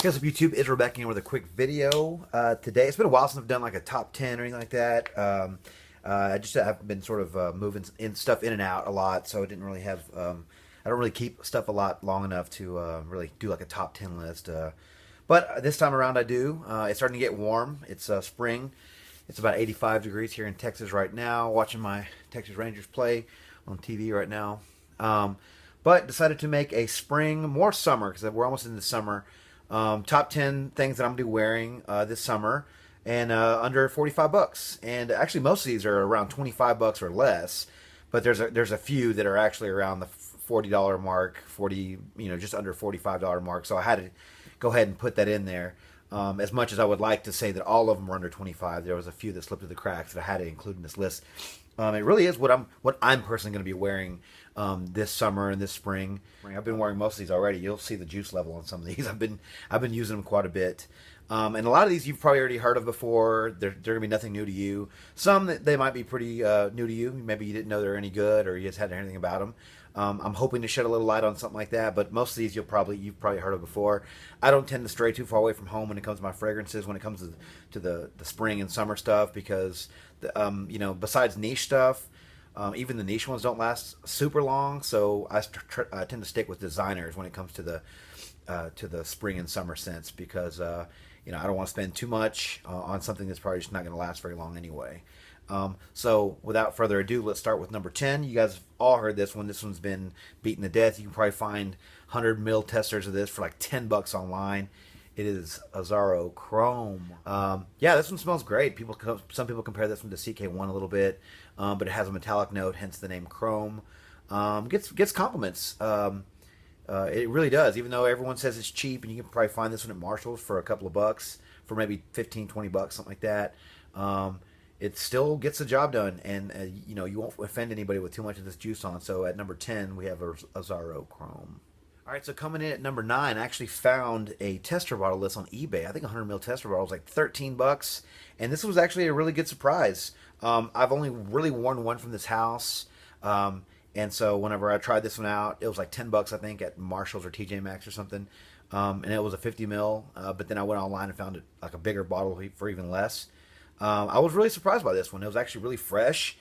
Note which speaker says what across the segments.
Speaker 1: What's up, YouTube? Israel back in with a quick video today. It's been a while since I've done like a top 10 or anything like that. I just have been sort of moving stuff in and out a lot, so I didn't really have. I don't really keep stuff a lot long enough to really do like a top 10 list. But this time around, I do. It's starting to get warm. It's spring. It's about 85 degrees here in Texas right now. Watching my Texas Rangers play on TV right now. But decided to make a spring, more summer, because we're almost in the summer. Top 10 things that I'm going to be wearing this summer, and under 45 bucks. And actually, most of these are around 25 bucks or less. But there's a few that are actually around the $40 mark, just under $45 mark. So I had to go ahead and put that in there. As much as I would like to say that all of them were under 25, there was a few that slipped through the cracks that I had to include in this list. It really is what I'm personally going to be wearing this summer and this spring. I've been wearing most of these already. You'll see the juice level on some of these. I've been using them quite a bit. And a lot of these you've probably already heard of before. They're going to be nothing new to you. Some they might be pretty new to you. Maybe you didn't know they're any good, or you just hadn't heard anything about them. I'm hoping to shed a little light on something like that, but most of these you've probably heard of before. I don't tend to stray too far away from home when it comes to my fragrances, when it comes to the spring and summer stuff, because besides niche stuff, even the niche ones don't last super long. So I tend to stick with designers when it comes to the spring and summer scents, because I don't want to spend too much on something that's probably just not going to last very long anyway. So without further ado, let's start with number 10. You guys have all heard this one. This one's been beaten to death. You can probably find 100 ml testers of this for like 10 bucks online. It is AZZARO Chrome. Yeah, this one smells great. Some people compare this one to CK1 a little bit, but it has a metallic note, hence the name Chrome. Gets compliments. It really does, even though everyone says it's cheap, and you can probably find this one at Marshall's for a couple of bucks, for maybe 15, 20 bucks, something like that. It still gets the job done, and you won't offend anybody with too much of this juice on. So at number 10, we have AZZARO Chrome. All right, so coming in at number 9, I actually found a tester bottle list on eBay. I think 100 ml tester bottle was like 13 bucks, and this was actually a really good surprise. I've only really worn one from this house, and so whenever I tried this one out, it was like 10 bucks, I think, at Marshall's or TJ Maxx or something, and it was a 50 ml. But then I went online and found it like a bigger bottle for even less. I was really surprised by this one. It was actually really fresh.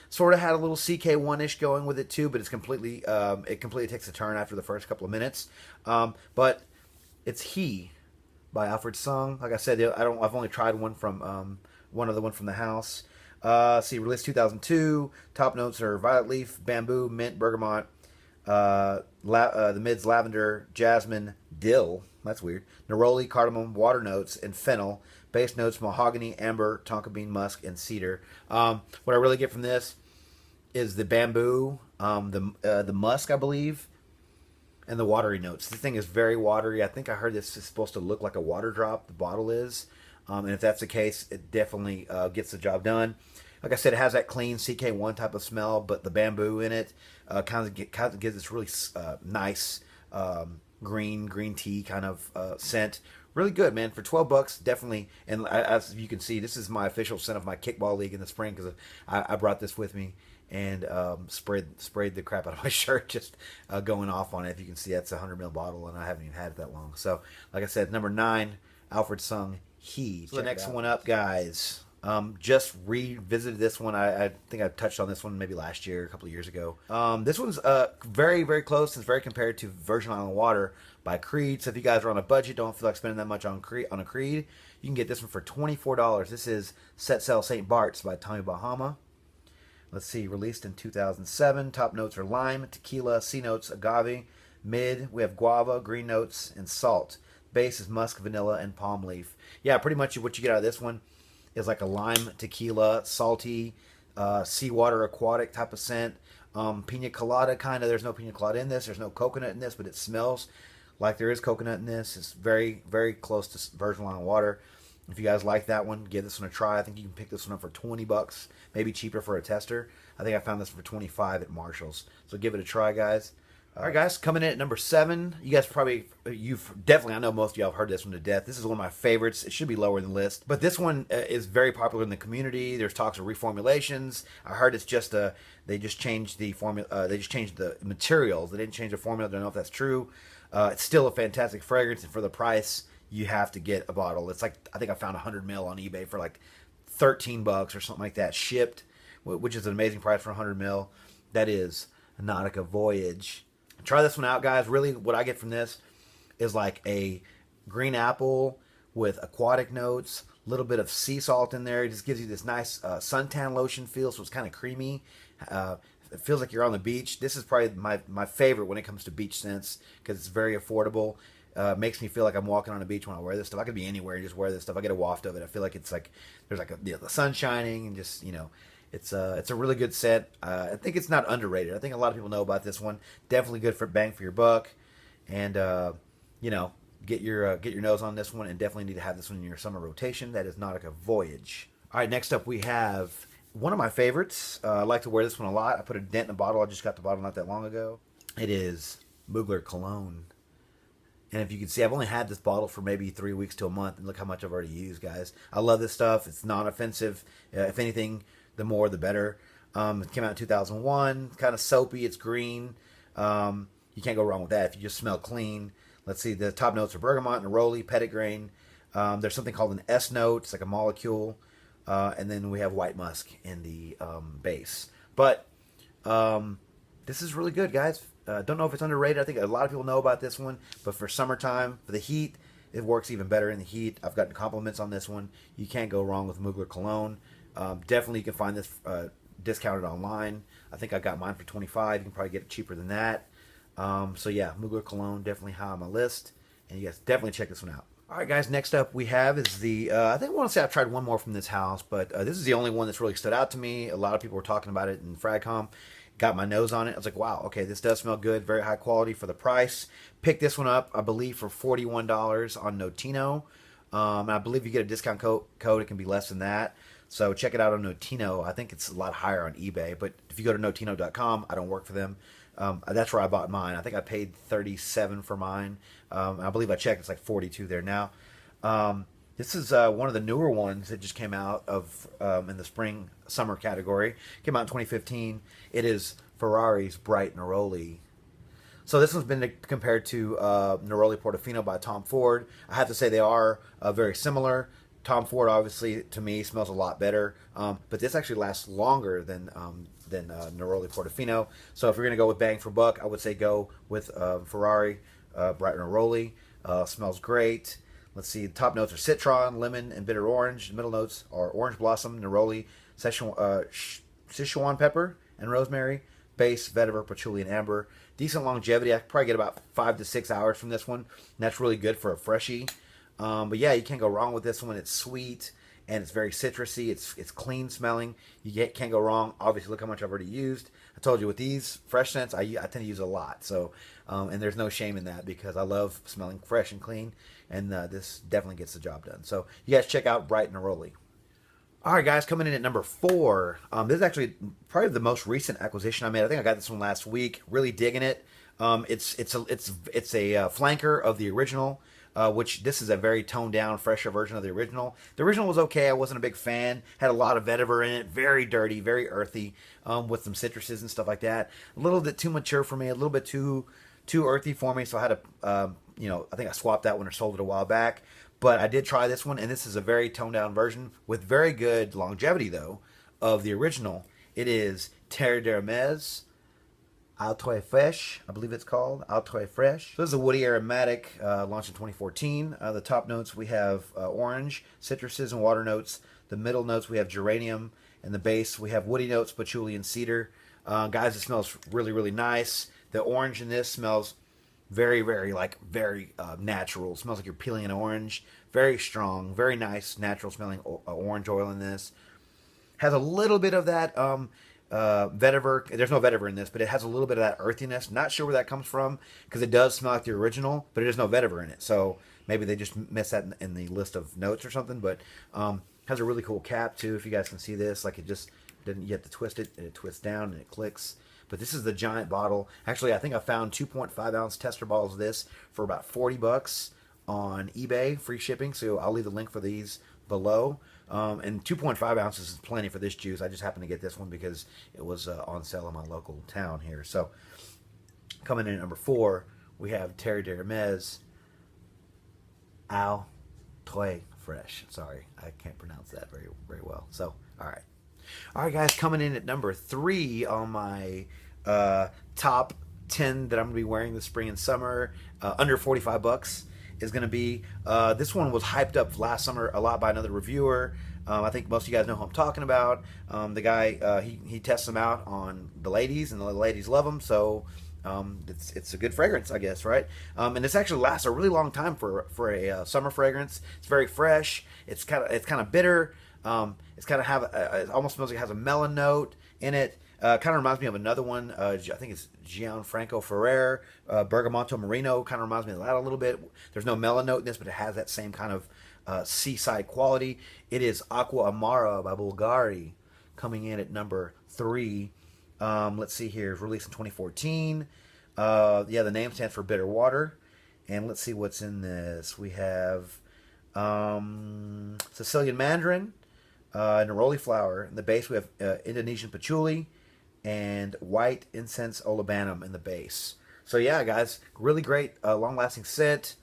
Speaker 1: Sort of had a little CK1-ish going with it too, but it completely takes a turn after the first couple of minutes. But it's He by Alfred Sung. Like I said, I've only tried one from one other one from the house. Released 2002. Top notes are violet leaf, bamboo, mint, bergamot. The mids lavender, jasmine, dill. That's weird. Neroli, cardamom, water notes, and fennel. Base notes: mahogany, amber, tonka bean, musk, and cedar. What I really get from this is the bamboo, the musk, I believe, and the watery notes. This thing is very watery. I think I heard this is supposed to look like a water drop. The bottle is, and if that's the case, it definitely gets the job done. Like I said, it has that clean CK1 type of smell, but the bamboo in it kind of gives this really nice green tea kind of scent. Really good, man. For 12 bucks, definitely. And as you can see, this is my official scent of my kickball league in the spring, because I brought this with me and sprayed the crap out of my shirt, just going off on it. If you can see, that's a 100 ml bottle, and I haven't even had it that long. So, like I said, number 9, Alfred Sung, He. So the next one up, guys. Just revisited this one. I think I touched on this one maybe last year, a couple of years ago. This one's very, very close. It's very compared to Virgin Island Water by Creed. So if you guys are on a budget, don't feel like spending that much on a Creed, you can get this one for $24. This is Set Sail St. Bart's by Tommy Bahama. Let's see, released in 2007. Top notes are lime, tequila, C notes, agave. Mid, we have guava, green notes, and salt. Base is musk, vanilla, and palm leaf. Yeah, pretty much what you get out of this one is like a lime, tequila, salty, seawater, aquatic type of scent. Pina colada kind of. There's no pina colada in this. There's no coconut in this, but it smells like there is coconut in this. It's very, very close to Virgin Island Water. If you guys like that one, give this one a try. I think you can pick this one up for 20 bucks, maybe cheaper for a tester. I think I found this for 25 at Marshall's. So give it a try, guys. All right, guys, coming in at number 7. You guys I know most of y'all have heard this one to death. This is one of my favorites. It should be lower in the list, but this one is very popular in the community. There's talks of reformulations. I heard it's just they just changed the formula. They just changed the materials. They didn't change the formula. I don't know if that's true. It's still a fantastic fragrance, and for the price, you have to get a bottle. It's like, I think I found 100 ml on eBay for like $13 or something like that, shipped, which is an amazing price for 100 ml. That is a Nautica Voyage. Try this one out, guys. Really, what I get from this is like a green apple with aquatic notes, a little bit of sea salt in there. It just gives you this nice suntan lotion feel, so it's kind of creamy. It feels like you're on the beach. This is probably my favorite when it comes to beach scents because it's very affordable. Makes me feel like I'm walking on a beach when I wear this stuff. I could be anywhere and just wear this stuff. I get a waft of it. I feel like it's like there's like the sun shining, and just, you know, it's a really good scent. I think it's not underrated. I think a lot of people know about this one. Definitely good for bang for your buck, and you know, get your nose on this one, and definitely need to have this one in your summer rotation. That is Nautica Voyage. All right, next up we have one of my favorites. I like to wear this one a lot. I put a dent in the bottle. I just got the bottle not that long ago. It is Mugler Cologne. And if you can see, I've only had this bottle for maybe 3 weeks to a month, and look how much I've already used, guys. I love this stuff. It's non-offensive. If anything, the more the better. It came out in 2001. Kind of soapy. It's green. You can't go wrong with that if you just smell clean. Let's see. The top notes are bergamot, neroli, petitgrain. There's something called an S note. It's like a molecule. And then we have white musk in the base. But this is really good, guys. Don't know if it's underrated. I think a lot of people know about this one. But for summertime, for the heat, it works even better in the heat. I've gotten compliments on this one. You can't go wrong with Mugler Cologne. Definitely you can find this discounted online. I think I got mine for $25. You can probably get it cheaper than that. So yeah, Mugler Cologne, definitely high on my list. And you guys definitely check this one out. All right, guys, next up we have is the, I think I want to say I've tried one more from this house, but this is the only one that's really stood out to me. A lot of people were talking about it in FragCom. Got my nose on it. I was like, wow, okay, this does smell good. Very high quality for the price. Picked this one up, I believe, for $41 on Notino. And I believe you get a discount code. It can be less than that. So check it out on Notino. I think it's a lot higher on eBay. But if you go to Notino.com, I don't work for them. That's where I bought mine. I think I paid $37 for mine. I believe I checked. It's like $42 there now. This is one of the newer ones that just came out of in the spring summer category. Came out in 2015. It is Ferrari's Bright Neroli. So this one's been compared to Neroli Portofino by Tom Ford. I have to say they are very similar. Tom Ford, obviously, to me, smells a lot better. But this actually lasts longer than Neroli Portofino. So if you're going to go with bang for buck, I would say go with Ferrari Bright Neroli. Smells great. Let's see. The top notes are citron, lemon, and bitter orange. The middle notes are orange blossom, neroli, Sichuan pepper, and rosemary. Base, vetiver, patchouli, and amber. Decent longevity. I could probably get about 5 to 6 hours from this one. And that's really good for a freshie. But yeah, you can't go wrong with this one. It's sweet and it's very citrusy. It's clean smelling. You can't go wrong. Obviously, look how much I've already used. I told you with these fresh scents, I tend to use a lot. So, and there's no shame in that because I love smelling fresh and clean. And this definitely gets the job done. So you guys check out Bright Neroli. All right, guys, coming in at number 4. This is actually probably the most recent acquisition I made. I think I got this one last week. Really digging it. It's a flanker of the original. Which this is a very toned down, fresher version of the original. The original was okay. I wasn't a big fan. Had a lot of vetiver in it. Very dirty, very earthy, with some citruses and stuff like that. A little bit too mature for me. A little bit too earthy for me. So I had to, I think I swapped that one or sold it a while back. But I did try this one, and this is a very toned down version with very good longevity, though, of the original. It is Terre d'Hermes Altoy Fresh, I believe it's called. Altoy Fresh. So this is a woody aromatic, launched in 2014. The top notes we have orange, citruses, and water notes. The middle notes we have geranium. And the base we have woody notes, patchouli, and cedar. Guys, it smells really, really nice. The orange in this smells very, very, very natural. It smells like you're peeling an orange. Very strong, very nice, natural smelling orange oil in this. Has a little bit of that vetiver. There's no vetiver in this, but it has a little bit of that earthiness. Not sure where that comes from because it does smell like the original, but there's no vetiver in it. So maybe they just missed that in the list of notes or something. But has a really cool cap too. If you guys can see this, like it just didn't. You have to twist it, and it twists down and it clicks. But this is the giant bottle. Actually, I think I found 2.5 ounce tester bottles of this for about $40 on eBay, free shipping. So I'll leave the link for these below. And 2.5 ounces is plenty for this juice. I just happened to get this one because it was on sale in my local town here. So coming in at number 4, we have Terre d'Hermes Al Toy Fresh. Sorry, I can't pronounce that very well. So, all right, guys, coming in at number 3 on my top 10 that I'm gonna be wearing this spring and summer, under 45 bucks, is gonna be this one was hyped up last summer a lot by another reviewer. I think most of you guys know who I'm talking about. The guy, he tests them out on the ladies, and the ladies love them. So it's a good fragrance, I guess, right? And this actually lasts a really long time for a summer fragrance. It's very fresh. It's kind of bitter. It's kind of it almost smells like it has a melon note in it. Kind of reminds me of another one. I think it's Gianfranco Ferrer, Bergamonto Merino. Kind of reminds me of that a little bit. There's no melon note in this, but it has that same kind of seaside quality. It is Aqua Amara by BVLGARI, coming in at number 3. Let's see here. It's released in 2014. Yeah, the name stands for Bitter Water. And let's see what's in this. We have Sicilian Mandarin, Neroli flower. In the base, we have Indonesian patchouli and white incense olibanum in the base. So yeah, guys, really great, long-lasting scent.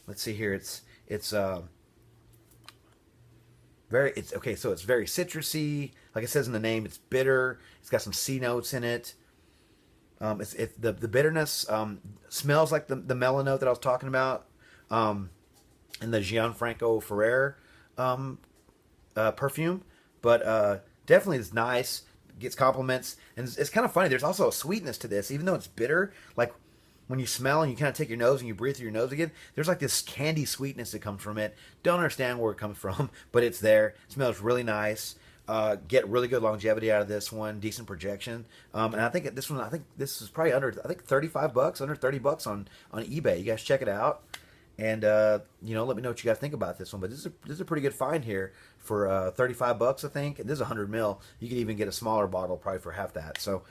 Speaker 1: Let's see here. It's okay. So it's very citrusy. Like it says in the name, it's bitter. It's got some C notes in it. The bitterness smells like the melon note that I was talking about in the Gianfranco Ferrer perfume. But definitely is nice. Gets compliments. And it's kind of funny. There's also a sweetness to this. Even though it's bitter, like when you smell and you kind of take your nose and you breathe through your nose again, there's like this candy sweetness that comes from it. Don't understand where it comes from, but it's there. It smells really nice. Get really good longevity out of this one. Decent projection. And I think this one, I think this is probably under 35 bucks, under 30 bucks on eBay. You guys check it out. And, let me know what you guys think about this one. But this is a pretty good find here for 35 bucks, I think. And this is 100 ml. You can even get a smaller bottle probably for half that. So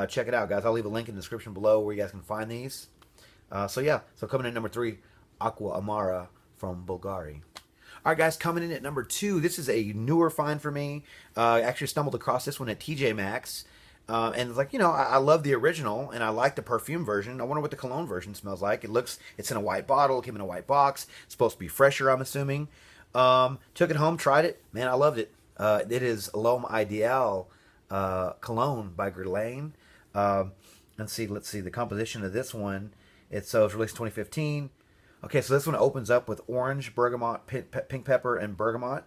Speaker 1: check it out, guys. I'll leave a link in the description below where you guys can find these. So coming in at number 3, Aqua Amara from BVLGARI. All right, guys, coming in at number 2. This is a newer find for me. I actually stumbled across this one at TJ Maxx. And it's like, I love the original, and I like the perfume version. I wonder what the cologne version smells like. It's in a white bottle. It came in a white box. It's supposed to be fresher, I'm assuming. Took it home, tried it. Man, I loved it. It is L'Homme Ideal cologne by GUERLAIN. Let's see the composition of this one. It was released in 2015. Okay, so this one opens up with orange, bergamot, pink pepper, and bergamot,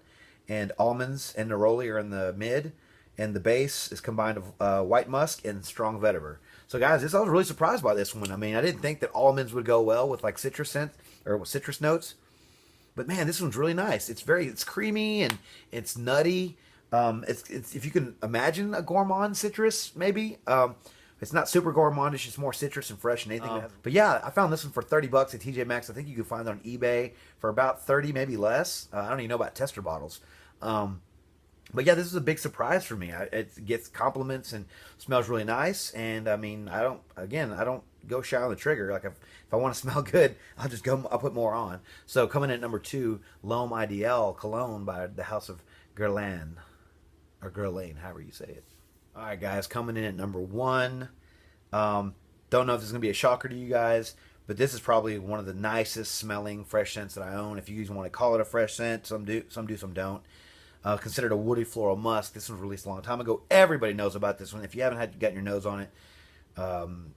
Speaker 1: and almonds and neroli are in the mid. And the base is combined of white musk and strong vetiver. So, guys, I was really surprised by this one. I mean, I didn't think that almonds would go well with like citrus scent or with citrus notes. But man, this one's really nice. It's creamy and it's nutty. It's if you can imagine a gourmand citrus, maybe. It's not super gourmandish. It's more citrus and fresh and anything. But yeah, I found this one for 30 bucks at TJ Maxx. I think you can find it on eBay for about 30, maybe less. I don't even know about tester bottles. But yeah, this is a big surprise for me. It gets compliments and smells really nice. And I mean, I don't go shy on the trigger. Like if I want to smell good, I'll put more on. So coming in at number 2, L'Homme Ideal cologne by the House of GUERLAIN, or GUERLAIN, however you say it. All right, guys, coming in at number 1. Don't know if this is gonna be a shocker to you guys, but this is probably one of the nicest smelling fresh scents that I own. If you even want to call it a fresh scent, some do, some don't. Considered a woody floral musk. This was released a long time ago. Everybody knows about this one. If you haven't gotten your nose on it,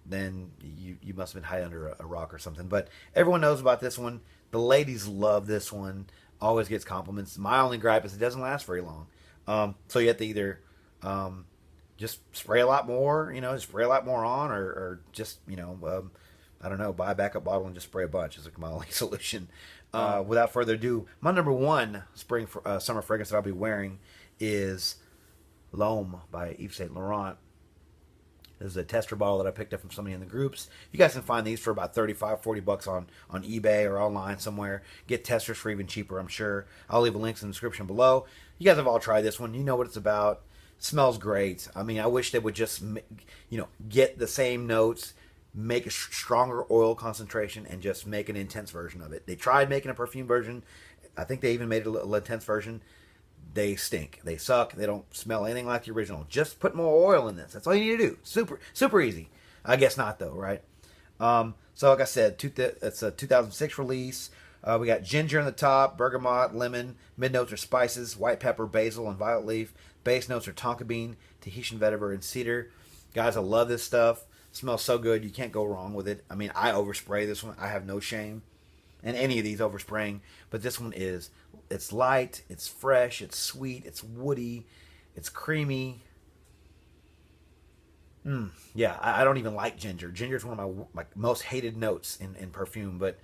Speaker 1: then you must have been hiding under a rock or something. But everyone knows about this one. The ladies love this one. Always gets compliments. My only gripe is it doesn't last very long. So you have to either just spray a lot more, spray a lot more on, or just, I don't know, buy a backup bottle and just spray a bunch is my only solution. Without further ado, my number 1 summer fragrance that I'll be wearing is L'Homme by Yves Saint Laurent. This is a tester bottle that I picked up from somebody in the groups. You guys can find these for about 35, 40 bucks on eBay or online somewhere. Get testers for even cheaper, I'm sure. I'll leave a link in the description below. You guys have all tried this one. You know what it's about. It smells great. I mean, I wish they would just, get the same notes, make a stronger oil concentration, and just make an intense version of it. They tried making a perfume version. I think they even made a little intense version. They stink. They suck. They don't smell anything like the original. Just put more oil in this. That's all you need to do. Super easy. I guess not, though, right? So like I said, it's a 2006 release. We got ginger on the top, bergamot, lemon. Mid notes are spices, white pepper, basil, and violet leaf. Base notes are tonka bean, Tahitian vetiver, and cedar. Guys, I love this stuff. It smells so good. You can't go wrong with it. I mean, I overspray this one. I have no shame in any of these overspraying, but this one is. It's light, it's fresh, it's sweet, it's woody, it's creamy. Yeah, I don't even like ginger. Ginger is one of my most hated notes in perfume, but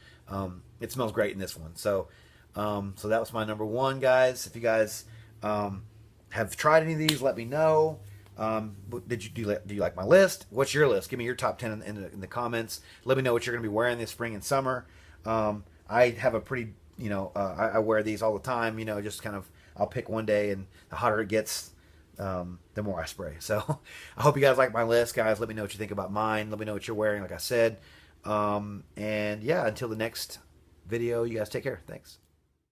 Speaker 1: it smells great in this one. So that was my number one, guys. If you guys have tried any of these, let me know. Do you like my list? What's your list? Give me your top 10 in the comments. Let me know what you're going to be wearing this spring and summer. I have a pretty, I wear these all the time. Just kind of, I'll pick one day, and the hotter it gets, the more I spray. So I hope you guys like my list, guys. Let me know what you think about mine. Let me know what you're wearing, like I said. And yeah, until the next video, you guys take care. Thanks.